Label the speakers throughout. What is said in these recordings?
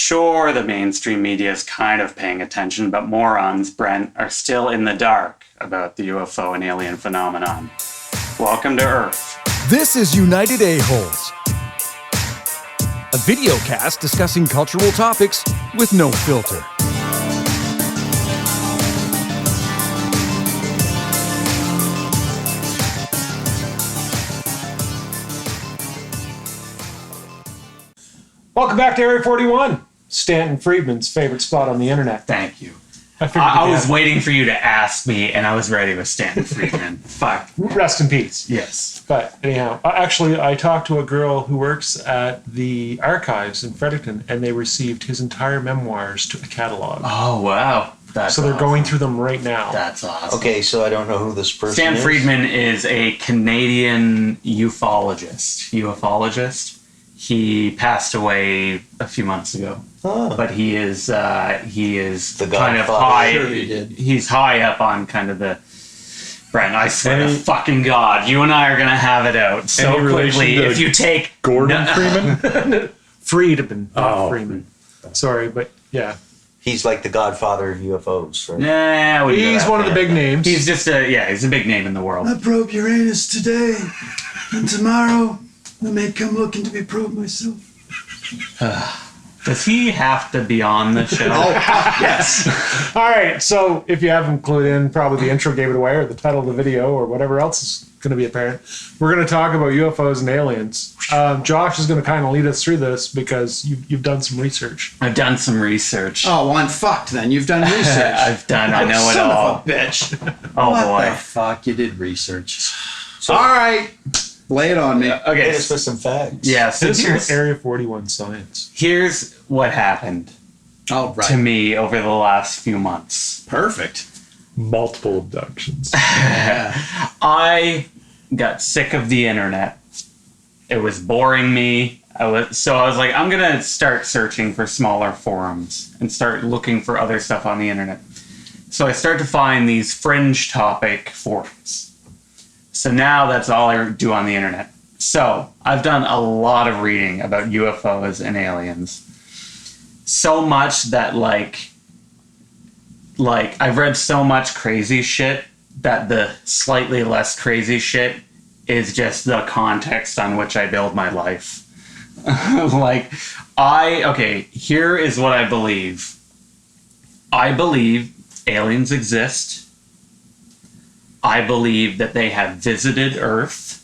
Speaker 1: Sure, the mainstream media is kind of paying attention, but morons, Brent, are still in the dark about the UFO and alien phenomenon. Welcome to Earth.
Speaker 2: This is United Aholes, a video cast discussing cultural topics with no filter.
Speaker 3: Welcome back to Area 41, Stanton Friedman's favorite spot on the internet.
Speaker 1: Thank you.
Speaker 3: I
Speaker 1: was waiting for you to ask me, and I was ready with Stanton Friedman. Fuck.
Speaker 3: Rest in peace.
Speaker 1: Yes.
Speaker 3: But anyhow, actually, I talked to a girl who works at the archives in Fredericton, and they received his entire memoirs to a catalog.
Speaker 1: Oh, wow.
Speaker 3: So they're going through them right now.
Speaker 1: That's awesome.
Speaker 4: Okay, so I don't know who this person is.
Speaker 1: Stan Friedman is a Canadian ufologist. He passed away a few months ago, but he is
Speaker 4: the
Speaker 1: kind of
Speaker 4: Godfather.
Speaker 1: high.
Speaker 4: Sure he did.
Speaker 1: He's high up on kind of the. Brent, I swear to fucking God, you and I are gonna have it out so quickly. If you take
Speaker 5: Gordon Freeman,
Speaker 3: Friedman, not Freeman. Sorry, but yeah,
Speaker 4: he's like the Godfather of UFOs. Right?
Speaker 1: Nah,
Speaker 3: he's one of the big names.
Speaker 1: He's just he's a big name in the world.
Speaker 6: I probe Uranus today, and tomorrow I may come looking to be probed myself.
Speaker 1: Does he have to be on the show?
Speaker 6: Yes.
Speaker 3: All right, so if you haven't clued in, probably the intro gave it away, or the title of the video, or whatever else is going to be apparent. We're going to talk about UFOs and aliens. Josh is going to kind of lead us through this because you've done some research.
Speaker 1: I've done some research.
Speaker 6: Oh, well, I'm fucked then. You've done research.
Speaker 1: I know it
Speaker 6: Son
Speaker 1: all.
Speaker 6: of a bitch.
Speaker 1: Oh,
Speaker 6: what
Speaker 1: boy.
Speaker 6: the fuck? You did research. All right. Lay it on me.
Speaker 1: Okay.
Speaker 4: Hit us with some facts.
Speaker 1: Yeah, so
Speaker 3: This is Area 41 science.
Speaker 1: here's what happened
Speaker 6: All right.
Speaker 1: to me over the last few months.
Speaker 6: Perfect.
Speaker 5: multiple abductions.
Speaker 1: I got sick of the internet. It was boring me. I was like, I'm gonna start searching for smaller forums and start looking for other stuff on the internet. So I start to find these fringe topic forums. So now that's all I do on the internet. So I've done a lot of reading about UFOs and aliens. So much that like I've read so much crazy shit that the slightly less crazy shit is just the context on which I build my life. Here is what I believe. I believe aliens exist. I believe that they have visited Earth.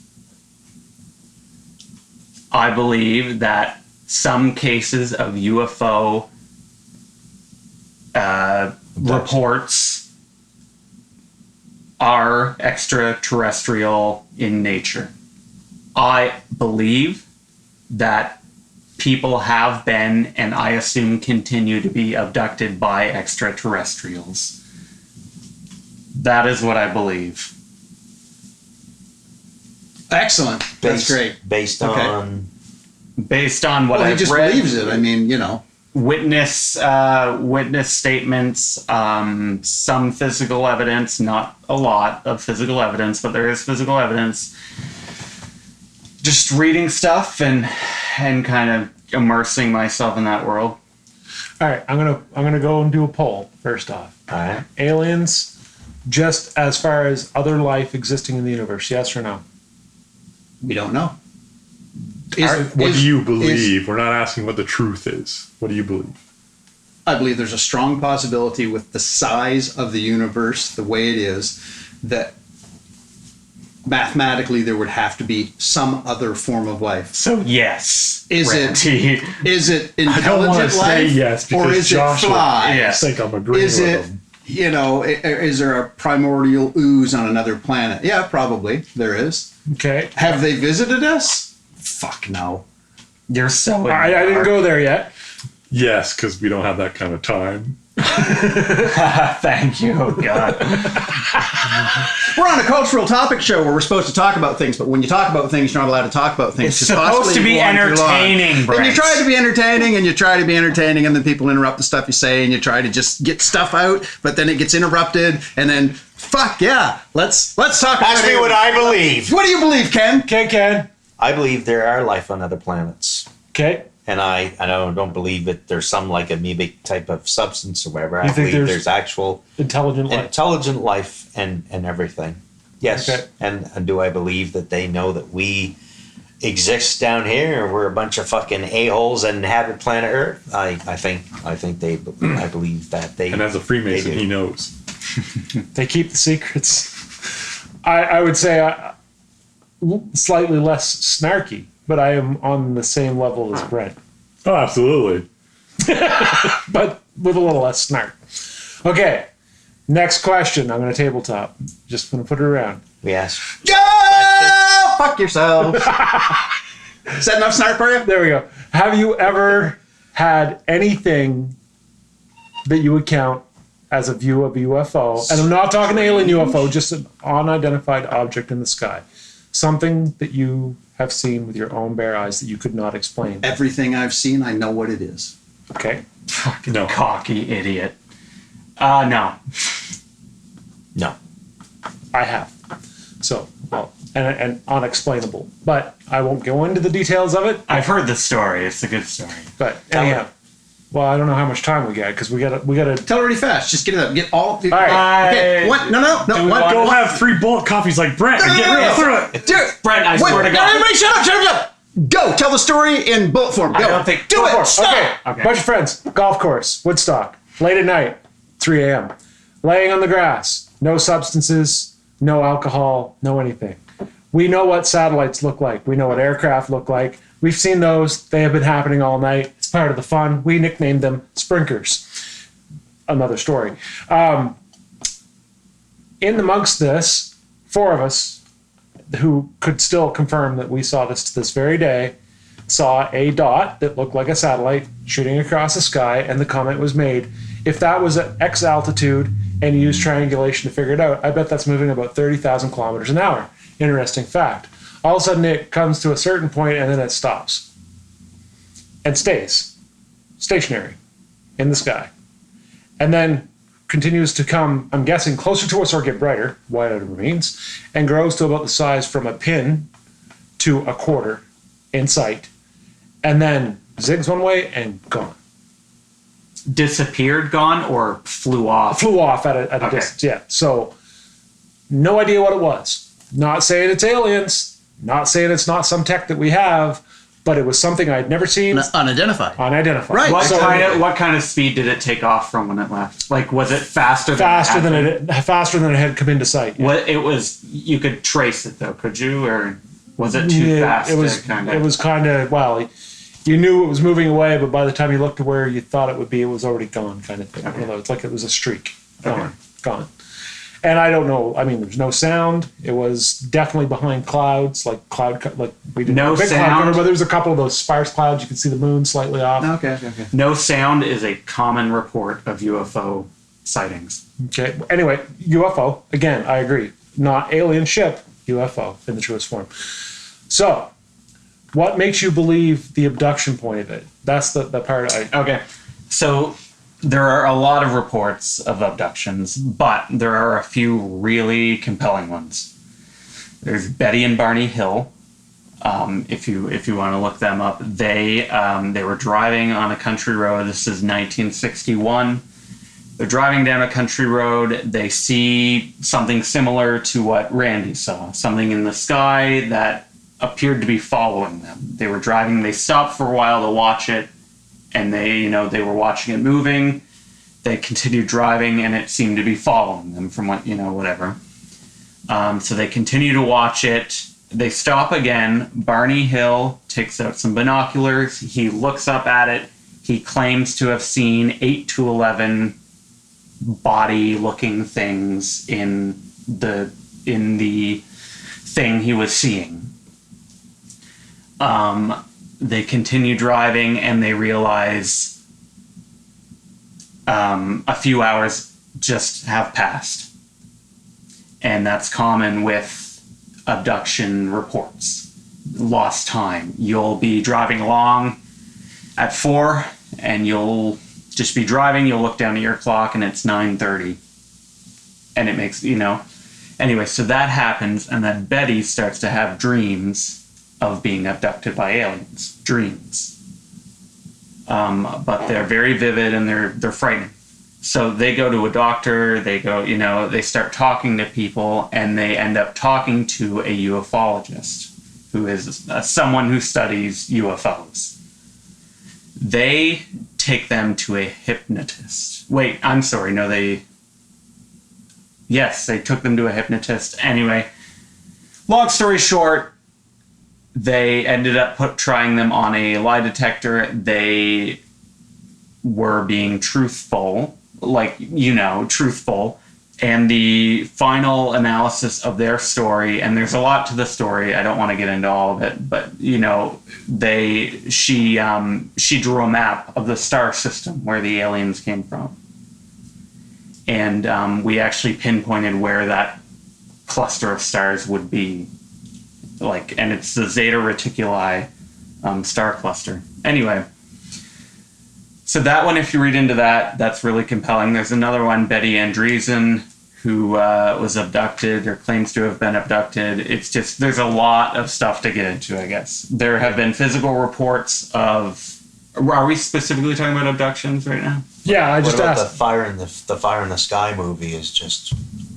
Speaker 1: I believe that some cases of UFO reports are extraterrestrial in nature. I believe that people have been, and I assume continue to be, abducted by extraterrestrials. That is what I believe.
Speaker 6: Excellent. That's great.
Speaker 4: Based
Speaker 6: Okay.
Speaker 4: on...
Speaker 1: Based on what
Speaker 6: Well, he
Speaker 1: I've
Speaker 6: just
Speaker 1: read,
Speaker 6: believes it. I mean, you know.
Speaker 1: witness statements, some physical evidence, not a lot of physical evidence, but there is physical evidence. Just reading stuff and kind of immersing myself in that world.
Speaker 3: All right, I'm gonna go and do a poll first off.
Speaker 4: All right.
Speaker 3: Aliens, just as far as other life existing in the universe, yes or no?
Speaker 6: We don't know.
Speaker 5: What do you believe? We're not asking what the truth is. What do you believe?
Speaker 6: I believe there's a strong possibility with the size of the universe, the way it is, that mathematically there would have to be some other form of life.
Speaker 1: So yes,
Speaker 6: Is
Speaker 1: Randy.
Speaker 6: Is it
Speaker 5: I don't want
Speaker 6: intelligent
Speaker 5: to say
Speaker 6: life?
Speaker 5: yes because
Speaker 6: or is
Speaker 5: Josh
Speaker 6: it fly?
Speaker 1: Yeah.
Speaker 5: I think I'm agreeing
Speaker 6: Is
Speaker 5: with
Speaker 6: it,
Speaker 5: him.
Speaker 6: you know, is there a primordial ooze on another planet? Yeah, probably there is.
Speaker 3: Okay.
Speaker 6: Have they visited us? Fuck no.
Speaker 1: You're so.
Speaker 3: I didn't go there yet.
Speaker 5: Yes, because we don't have that kind of time.
Speaker 1: Thank you, oh God.
Speaker 6: We're on a cultural topic show where we're supposed to talk about things, but when you talk about things, you're not allowed to talk about things.
Speaker 1: It's
Speaker 6: 'cause
Speaker 1: supposed
Speaker 6: possibly
Speaker 1: to be
Speaker 6: you go on too long.
Speaker 1: entertaining,
Speaker 6: And
Speaker 1: Brent.
Speaker 6: you try to be entertaining, and you try to be entertaining, and then people interrupt the stuff you say, and you try to just get stuff out, but then it gets interrupted, and then fuck yeah, let's talk about
Speaker 4: Ask me what I believe.
Speaker 6: What do you believe, Ken?
Speaker 3: Okay, Ken.
Speaker 4: I believe there are life on other planets.
Speaker 3: Okay.
Speaker 4: And I don't believe that there's some like amoebic type of substance or whatever. I
Speaker 3: think
Speaker 4: believe
Speaker 3: there's
Speaker 4: there's actual
Speaker 3: intelligent life.
Speaker 4: and everything. Yes.
Speaker 3: Okay.
Speaker 4: And do I believe that they know that we exist down here, or we're a bunch of fucking a-holes and inhabit planet Earth? I believe that they.
Speaker 5: And as a Freemason,
Speaker 4: they do.
Speaker 5: he knows.
Speaker 3: They keep the secrets. I would say slightly less snarky, but I am on the same level as Brent,
Speaker 5: Oh, absolutely.
Speaker 3: but with a little less snark. Okay, next question. I'm going to tabletop. Just going to put it around.
Speaker 4: We ask.
Speaker 6: Yeah, fuck yourself. Is that enough snark for you?
Speaker 3: There we go. Have you ever had anything that you would count as a view of a UFO? And I'm not talking alien UFO, just an unidentified object in the sky. Something that you have seen with your own bare eyes that you could not explain.
Speaker 6: Everything I've seen, I know what it is.
Speaker 3: Okay.
Speaker 1: Fucking
Speaker 5: No.
Speaker 1: cocky idiot. No.
Speaker 4: No.
Speaker 3: I have. So, well, and unexplainable. But I won't go into the details of it.
Speaker 1: I've heard the story. It's a good story.
Speaker 3: But anyhow, well, I don't know how much time we got because we gotta.
Speaker 6: Tell it really fast. Just get it up. Get all.
Speaker 3: right.
Speaker 6: Okay. What? No.
Speaker 1: we
Speaker 6: What?
Speaker 1: want-
Speaker 5: Don't have 3 bullet coffees like Brent and get real through it.
Speaker 6: Do it.
Speaker 1: Brent, I swear to
Speaker 6: No,
Speaker 1: God.
Speaker 6: everybody, shut up. Go. Tell the story in bullet form. Go.
Speaker 1: I don't think-
Speaker 6: Do
Speaker 1: Go
Speaker 6: it.
Speaker 1: for it.
Speaker 6: Stop.
Speaker 1: Okay.
Speaker 3: Bunch of friends, golf course, Woodstock, late at night, 3 a.m. Laying on the grass, no substances, no alcohol, no anything. We know what satellites look like. We know what aircraft look like. We've seen those. They have been happening all night. It's part of the fun. We nicknamed them sprinkers. Another story. In amongst this, 4 of us who could still confirm that we saw this to this very day, saw a dot that looked like a satellite shooting across the sky, and the comment was made, if that was at X altitude and you use triangulation to figure it out, I bet that's moving about 30,000 kilometers an hour. Interesting fact. All of a sudden it comes to a certain point and then it stops and stays stationary in the sky. And then continues to come, I'm guessing, closer to us or get brighter, white out of remains, and grows to about the size from a pin to a quarter in sight, and then zigs one way and gone.
Speaker 1: Disappeared, gone, or flew off?
Speaker 3: Flew off at a
Speaker 1: Okay.
Speaker 3: distance, yeah. So, no idea what it was. Not saying it's aliens, not saying it's not some tech that we have, but it was something I'd never seen,
Speaker 6: Unidentified.
Speaker 3: unidentified.
Speaker 6: Right.
Speaker 1: What
Speaker 3: So,
Speaker 1: what kind of speed did it take off from when it left? Like, was it faster
Speaker 3: faster
Speaker 1: than
Speaker 3: than it had come into sight. Yeah.
Speaker 1: What it was? You could trace it though, could you? Or was it too fast?
Speaker 3: It was
Speaker 1: kind
Speaker 3: It was kind of, well, you knew it was moving away, but by the time you looked to where you thought it would be, it was already gone, kind of thing.
Speaker 1: Okay.
Speaker 3: You know, it's like it was a streak. Gone,
Speaker 1: Okay.
Speaker 3: gone. And I don't know. I mean, there's no sound. It was definitely behind clouds, like we didn't
Speaker 1: No
Speaker 3: have a big cloud
Speaker 1: sound?
Speaker 3: cover, but there was a couple of those sparse clouds. You could see the moon slightly off.
Speaker 6: Okay.
Speaker 1: No sound is a common report of UFO sightings.
Speaker 3: Okay. Anyway, UFO. Again, I agree. Not alien ship. UFO in the truest form. So, what makes you believe the abduction point of it? That's the part I.
Speaker 1: Okay, so there are a lot of reports of abductions, but there are a few really compelling ones. There's Betty and Barney Hill. If you want to look them up, they were driving on a country road. This is 1961. They're driving down a country road. They see something similar to what Randy saw, something in the sky that appeared to be following them. They were driving. They stopped for a while to watch it, and they were watching it moving. They continued driving, and it seemed to be following them from whatever. So they continue to watch it. They stop again. Barney Hill takes out some binoculars. He looks up at it. He claims to have seen 8 to 11 body-looking things in the thing he was seeing. They continue driving, and they realize a few hours just have passed. And that's common with abduction reports. Lost time. You'll be driving along at 4, and you'll just be driving, you'll look down at your clock, and it's 9:30. And it makes, Anyway, so that happens, and then Betty starts to have dreams of being abducted by aliens. Dreams. but they're very vivid and they're frightening. So they go to a doctor, they start talking to people, and they end up talking to a ufologist, who is someone who studies UFOs. They take them to a hypnotist. Wait, I'm sorry, no, Yes, they took them to a hypnotist. Anyway, long story short, they ended up trying them on a lie detector. They were being truthful, truthful. And the final analysis of their story, and there's a lot to the story, I don't want to get into all of it, but she drew a map of the star system where the aliens came from. And we actually pinpointed where that cluster of stars would be. And it's the Zeta Reticuli star cluster. Anyway, so that one, if you read into that, that's really compelling. There's another one, Betty Andreessen, who was abducted or claims to have been abducted. It's just, there's a lot of stuff to get into, I guess. There have been physical reports of... Are we specifically talking about abductions right now?
Speaker 3: Yeah, I just
Speaker 4: what about
Speaker 3: asked.
Speaker 4: the Fire in the Sky movie is just,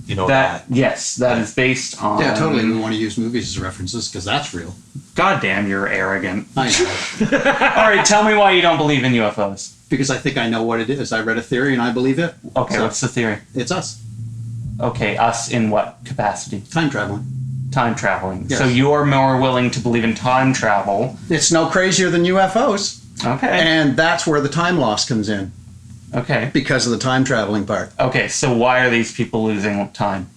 Speaker 4: that.
Speaker 1: Yes, that is based on...
Speaker 6: Yeah, totally. We want to use movies as references because that's real.
Speaker 1: God damn, you're arrogant.
Speaker 6: I know.
Speaker 1: All right, tell me why you don't believe in UFOs.
Speaker 6: Because I think I know what it is. I read a theory and I believe it.
Speaker 1: Okay,
Speaker 6: So,
Speaker 1: what's the theory?
Speaker 6: It's us.
Speaker 1: Okay, us in what capacity?
Speaker 6: Time traveling.
Speaker 1: Time traveling.
Speaker 6: Yes.
Speaker 1: So you're more willing to believe in time travel.
Speaker 6: It's no crazier than UFOs.
Speaker 1: Okay.
Speaker 6: And that's where the time loss comes in.
Speaker 1: Okay.
Speaker 6: Because of the time traveling part.
Speaker 1: Okay, so why are these people losing time?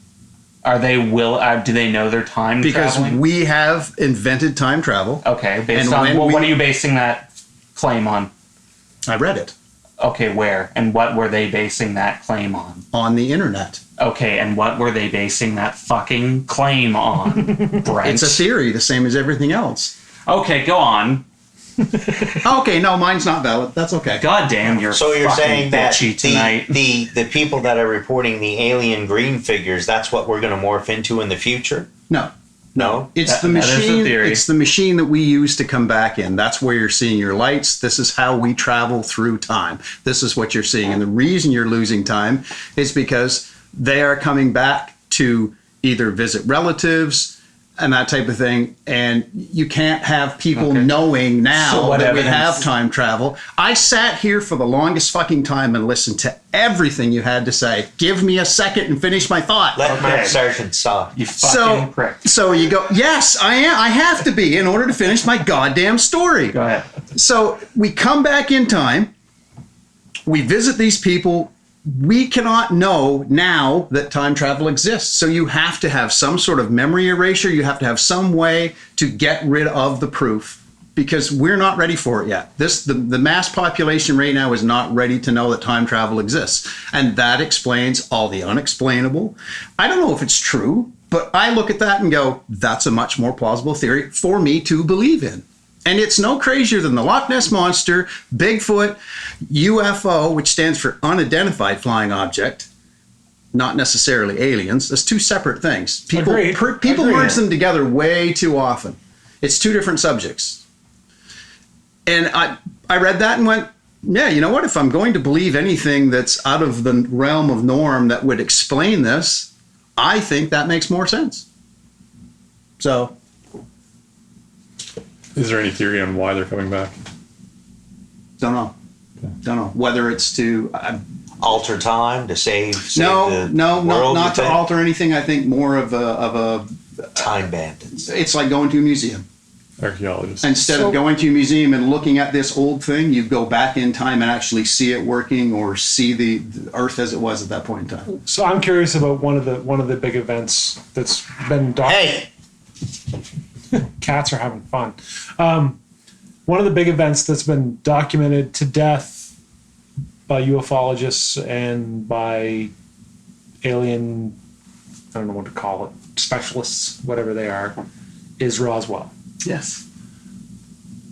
Speaker 1: Are they do they know their time
Speaker 6: Because
Speaker 1: traveling?
Speaker 6: we have invented time travel.
Speaker 1: Okay, based
Speaker 6: And
Speaker 1: on...
Speaker 6: when
Speaker 1: Well,
Speaker 6: we-
Speaker 1: what are you basing that claim on?
Speaker 6: I read it.
Speaker 1: Okay, where? And what were they basing that claim on?
Speaker 6: On the internet.
Speaker 1: Okay, and what were they basing that fucking claim on, Brent?
Speaker 6: It's a theory, the same as everything else.
Speaker 1: Okay, go on.
Speaker 6: Okay, no, mine's not valid. That's okay.
Speaker 1: God damn, you're
Speaker 4: So you're
Speaker 1: fucking
Speaker 4: saying that
Speaker 1: bitchy tonight.
Speaker 4: the people that are reporting the alien green figures, that's what we're going to morph into in the future?
Speaker 6: No.
Speaker 4: No?
Speaker 6: It's the
Speaker 1: That is the
Speaker 6: machine.
Speaker 1: theory.
Speaker 6: It's the machine that we use to come back in. That's where you're seeing your lights. This is how we travel through time. This is what you're seeing. And the reason you're losing time is because they are coming back to either visit relatives and that type of thing. And you can't have people
Speaker 1: Okay.
Speaker 6: knowing now
Speaker 1: So what
Speaker 6: that we
Speaker 1: evidence-
Speaker 6: have time travel. I sat here for the longest fucking time and listened to everything you had to say. Give me a second and finish my thought.
Speaker 4: Let
Speaker 1: Okay.
Speaker 4: Mark Sargent talk.
Speaker 1: You fucking prick.
Speaker 6: So you go, yes, I am. I have to be in order to finish my goddamn story.
Speaker 1: Go ahead.
Speaker 6: So we come back in time. We visit these people. We cannot know now that time travel exists. So you have to have some sort of memory erasure. You have to have some way to get rid of the proof because we're not ready for it yet. The mass population right now is not ready to know that time travel exists. And that explains all the unexplainable. I don't know if it's true, but I look at that and go, that's a much more plausible theory for me to believe in. And it's no crazier than the Loch Ness Monster, Bigfoot, UFO, which stands for unidentified flying object, not necessarily aliens. That's two separate things. People
Speaker 3: Agreed.
Speaker 6: people
Speaker 3: Agreed.
Speaker 6: merge them together way too often. It's two different subjects. And I read that and went, yeah, you know what? If I'm going to believe anything that's out of the realm of norm that would explain this, I think that makes more sense. So...
Speaker 5: Is there any theory on why they're coming back?
Speaker 6: Don't know. Don't know whether it's to
Speaker 4: Alter time to save
Speaker 6: no,
Speaker 4: the
Speaker 6: not
Speaker 4: world,
Speaker 6: not
Speaker 4: you
Speaker 6: to
Speaker 4: think?
Speaker 6: alter anything. I think more of a.
Speaker 4: Time bandits.
Speaker 6: It's like going to a museum.
Speaker 5: Archaeologists.
Speaker 6: Instead of going to a museum and looking at this old thing, you go back in time and actually see it working or see the Earth as it was at that point in time.
Speaker 3: So I'm curious about one of the big events that's been documented.
Speaker 4: Hey,
Speaker 3: Cats are having fun. One of the big events that's been documented to death by ufologists and by alien, I don't know what to call it, specialists, whatever they are, is Roswell.
Speaker 1: Yes.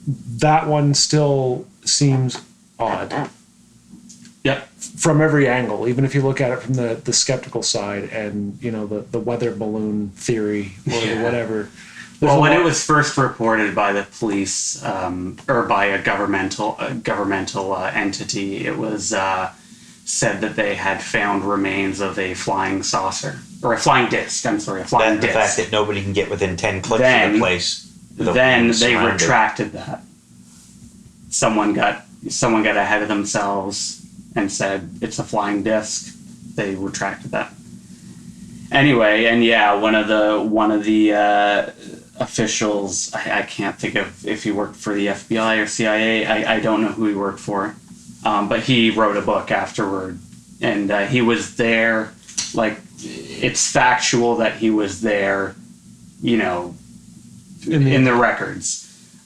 Speaker 3: That one still seems odd
Speaker 1: Yep.
Speaker 3: from every angle, even if you look at it from the skeptical side and, you know, the weather balloon theory or the whatever.
Speaker 1: Well, when it was first reported by the police or by a governmental entity, it was said that they had found remains of a flying saucer or a flying disc. I'm sorry, a flying
Speaker 4: The
Speaker 1: disc.
Speaker 4: fact that nobody can get within 10 clicks of the place.
Speaker 1: Then they
Speaker 4: surrounded.
Speaker 1: retracted that. Someone got ahead of themselves and said it's a flying disc. They retracted that. Anyway, and yeah, one of the officials, I can't think of if he worked for the FBI or CIA. I don't know who he worked for, but he wrote a book afterward, and he was there. Like, it's factual that he was there, you know, in the records,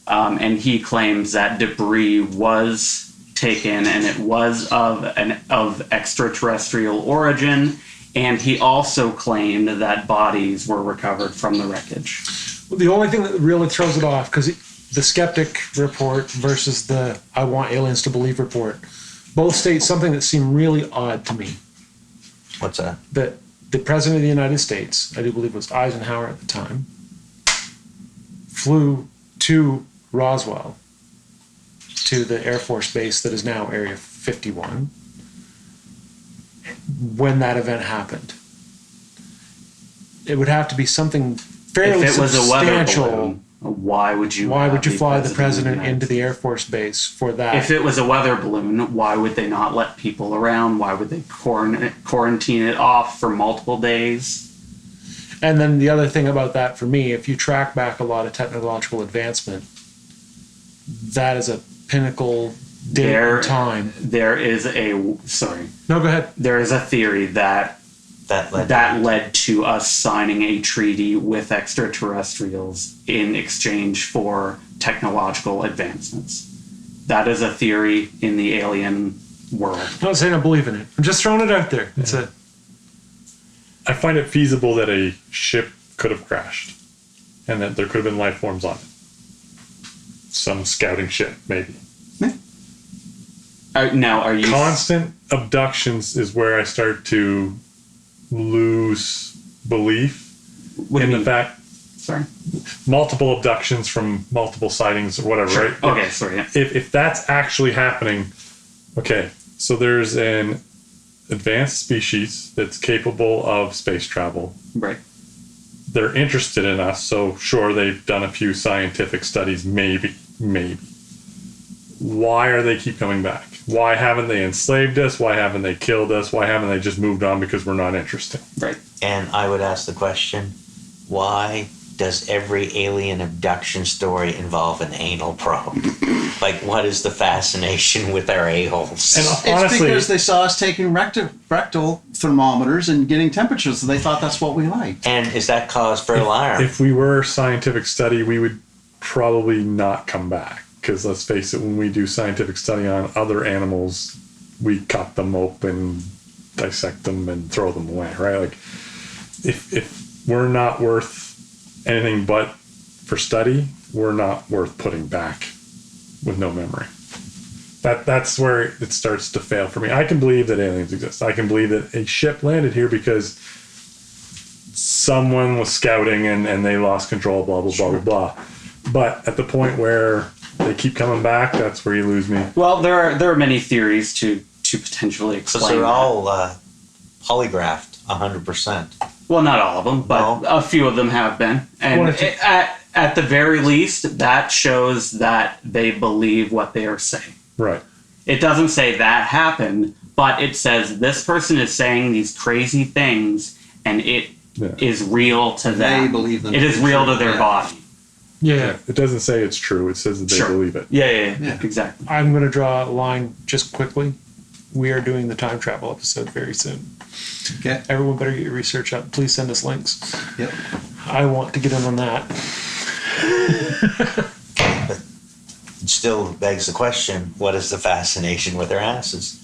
Speaker 1: and he claims that debris was taken and it was of extraterrestrial origin. And he also claimed that bodies were recovered from the wreckage.
Speaker 3: Well, the only thing that really throws it off, because the skeptic report versus the I want aliens to believe report, both state something that seemed really odd to me.
Speaker 4: What's that?
Speaker 3: That the President of the United States, I do believe it was Eisenhower at the time, flew to Roswell, to the Air Force base that is now Area 51, when that event happened. It would have to be something fairly
Speaker 1: If it was a weather
Speaker 3: substantial.
Speaker 1: balloon, why would you
Speaker 3: Fly the president
Speaker 1: United
Speaker 3: into the Air Force base for that?
Speaker 1: If it was a weather balloon, why would they not let people around? Why would they quarantine it off for multiple days?
Speaker 3: And then the other thing about that for me, if you track back a lot of technological advancement, that is a pinnacle date and time.
Speaker 1: There is a sorry.
Speaker 3: No, go ahead.
Speaker 1: There is a theory that led to us signing a treaty with extraterrestrials in exchange for technological advancements. That is a theory in the alien world.
Speaker 3: I'm not saying I believe in it. I'm just throwing it out there. It's
Speaker 5: I find it feasible that a ship could have crashed and that there could have been life forms on it. Some scouting ship, maybe.
Speaker 1: Now, are you...
Speaker 5: Constant abductions is where I start to lose belief
Speaker 1: What do
Speaker 5: in
Speaker 1: you
Speaker 5: the
Speaker 1: mean?
Speaker 5: fact
Speaker 1: Sorry.
Speaker 5: multiple abductions from multiple sightings or whatever,
Speaker 1: Sure.
Speaker 5: right?
Speaker 1: Okay, sorry. Yeah.
Speaker 5: If that's actually happening, okay, so there's an advanced species that's capable of space travel.
Speaker 1: Right.
Speaker 5: They're interested in us, so sure, they've done a few scientific studies, maybe. Why are they keep coming back? Why haven't they enslaved us? Why haven't they killed us? Why haven't they just moved on because we're not interesting?
Speaker 1: Right.
Speaker 4: And I would ask the question, why does every alien abduction story involve an anal probe? Like, what is the fascination with our a-holes?
Speaker 5: And
Speaker 6: It's
Speaker 5: honestly,
Speaker 6: because they saw us taking rectal thermometers and getting temperatures, so they thought that's what we liked.
Speaker 4: And is that cause for alarm?
Speaker 5: if we were scientific study, we would probably not come back. Because let's face it, when we do scientific study on other animals, we cut them open, dissect them, and throw them away, right? Like, if we're not worth anything but for study, we're not worth putting back with no memory. That's where it starts to fail for me. I can believe that aliens exist. I can believe that a ship landed here because someone was scouting and they lost control, blah, blah, blah, blah, blah. But at the point where they keep coming back, that's where you lose me.
Speaker 1: Well, there are many theories to potentially explain
Speaker 4: Because they're
Speaker 1: that.
Speaker 4: all polygraphed 100%.
Speaker 1: Well, not all of them, but
Speaker 4: No.
Speaker 1: a few of them have been. And
Speaker 3: One or two.
Speaker 1: at the very least, that shows that they believe what they are saying.
Speaker 5: Right.
Speaker 1: It doesn't say that happened, but it says this person is saying these crazy things, and it is real to them.
Speaker 6: They believe them
Speaker 1: It
Speaker 6: to
Speaker 1: is
Speaker 6: be
Speaker 1: real
Speaker 6: true,
Speaker 1: to their
Speaker 6: yeah.
Speaker 1: body.
Speaker 3: Yeah.
Speaker 5: It doesn't say it's true. It says that they
Speaker 1: Sure.
Speaker 5: believe it.
Speaker 1: Yeah, exactly.
Speaker 3: I'm going to draw a line just quickly. We are doing the time travel episode very soon.
Speaker 6: Okay.
Speaker 3: Everyone better get your research up. Please send us links.
Speaker 6: Yep.
Speaker 3: I want to get in on that.
Speaker 4: It still begs the question, what is the fascination with their asses?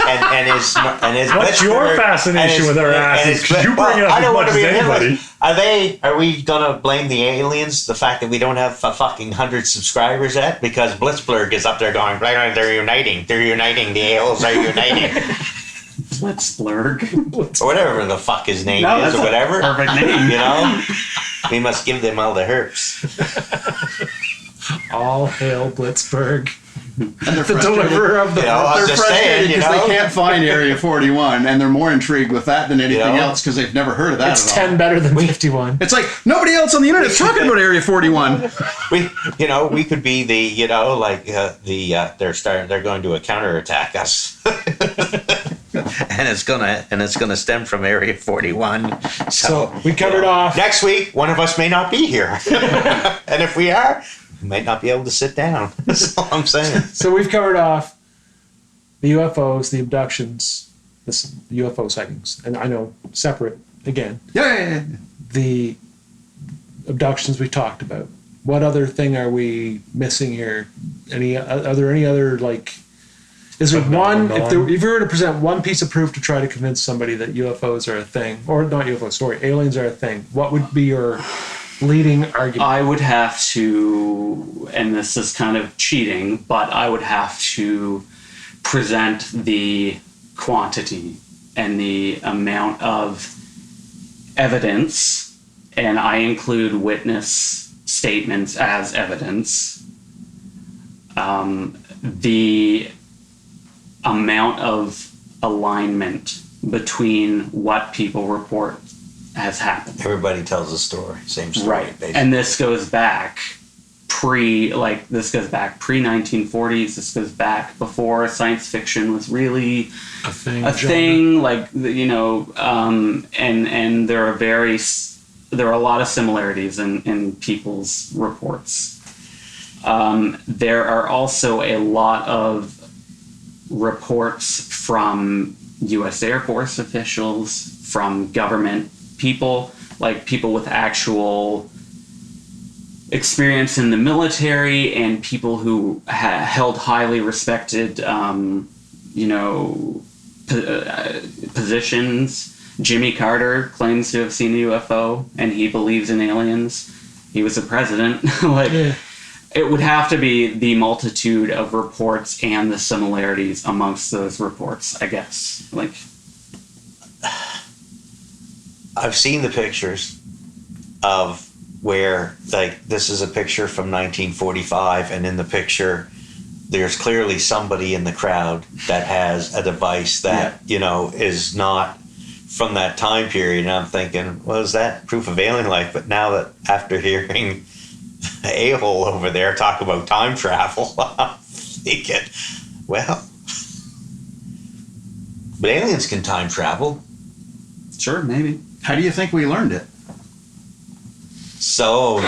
Speaker 4: And is
Speaker 5: What's your fascination with our asses? 'Cause you bring it up
Speaker 4: I
Speaker 5: as
Speaker 4: don't
Speaker 5: much
Speaker 4: want to
Speaker 5: as
Speaker 4: be
Speaker 5: anybody.
Speaker 4: Are we gonna blame the aliens, the fact that we don't have a fucking 100 subscribers yet? Because Blitzblurg is up there going, right, they're uniting, the a-holes are uniting.
Speaker 1: Blitzblurg.
Speaker 4: Or whatever the fuck his name
Speaker 1: No,
Speaker 4: is,
Speaker 1: that's
Speaker 4: or
Speaker 1: a
Speaker 4: whatever.
Speaker 1: perfect name.
Speaker 4: You know? We must give them all the herps.
Speaker 3: All hail Blitzberg,
Speaker 6: And they're
Speaker 3: the
Speaker 6: frustrated.
Speaker 3: deliverer of the.
Speaker 4: You know, I was
Speaker 6: They're
Speaker 4: just saying,
Speaker 6: frustrated
Speaker 4: you
Speaker 6: because
Speaker 4: know.
Speaker 6: they can't find Area 41, and they're more intrigued with that than anything
Speaker 4: You know?
Speaker 6: else because they've never heard of that
Speaker 3: It's
Speaker 6: at all.
Speaker 3: 10 better than 51.
Speaker 6: It's like nobody else on the internet is talking about Area 41.
Speaker 4: We could be the, you know, like they're going to counterattack us. And it's gonna stem from Area 41.
Speaker 3: So we covered off.
Speaker 4: Next week, one of us may not be here, and if we are, we might not be able to sit down. That's all I'm saying.
Speaker 3: So we've covered off the UFOs, the abductions, the UFO sightings, and I know separate again.
Speaker 6: Yeah.
Speaker 3: The abductions we talked about. What other thing are we missing here? Are there any other, like, is there one, if you were to present one piece of proof to try to convince somebody that UFOs are a thing, or not UFOs, sorry, aliens are a thing, what would be your leading argument?
Speaker 1: I would have to, and this is kind of cheating, but I would have to present the quantity and the amount of evidence, and I include witness statements as evidence. The amount of alignment between what people report has happened.
Speaker 4: Everybody tells a story, same story,
Speaker 1: Right.
Speaker 4: basically.
Speaker 1: And this goes back pre-1940s. This goes back before science fiction was really
Speaker 3: a thing.
Speaker 1: a thing, like, you know, and there are a lot of similarities in people's reports. There are also a lot of reports from U.S. Air Force officials, from government people, like people with actual experience in the military, and people who held highly respected, positions. Jimmy Carter claims to have seen a UFO, and he believes in aliens. He was a president. It would have to be the multitude of reports and the similarities amongst those reports, I guess. Like,
Speaker 4: I've seen the pictures of where, like, this is a picture from 1945, and in the picture, there's clearly somebody in the crowd that has a device that, you know, is not from that time period. And I'm thinking, well, is that proof of alien life? But now that, after hearing A-hole over there talk about time travel, I'm thinking, well, but aliens can time travel.
Speaker 1: sure, maybe.
Speaker 6: How do you think we learned it?
Speaker 4: So,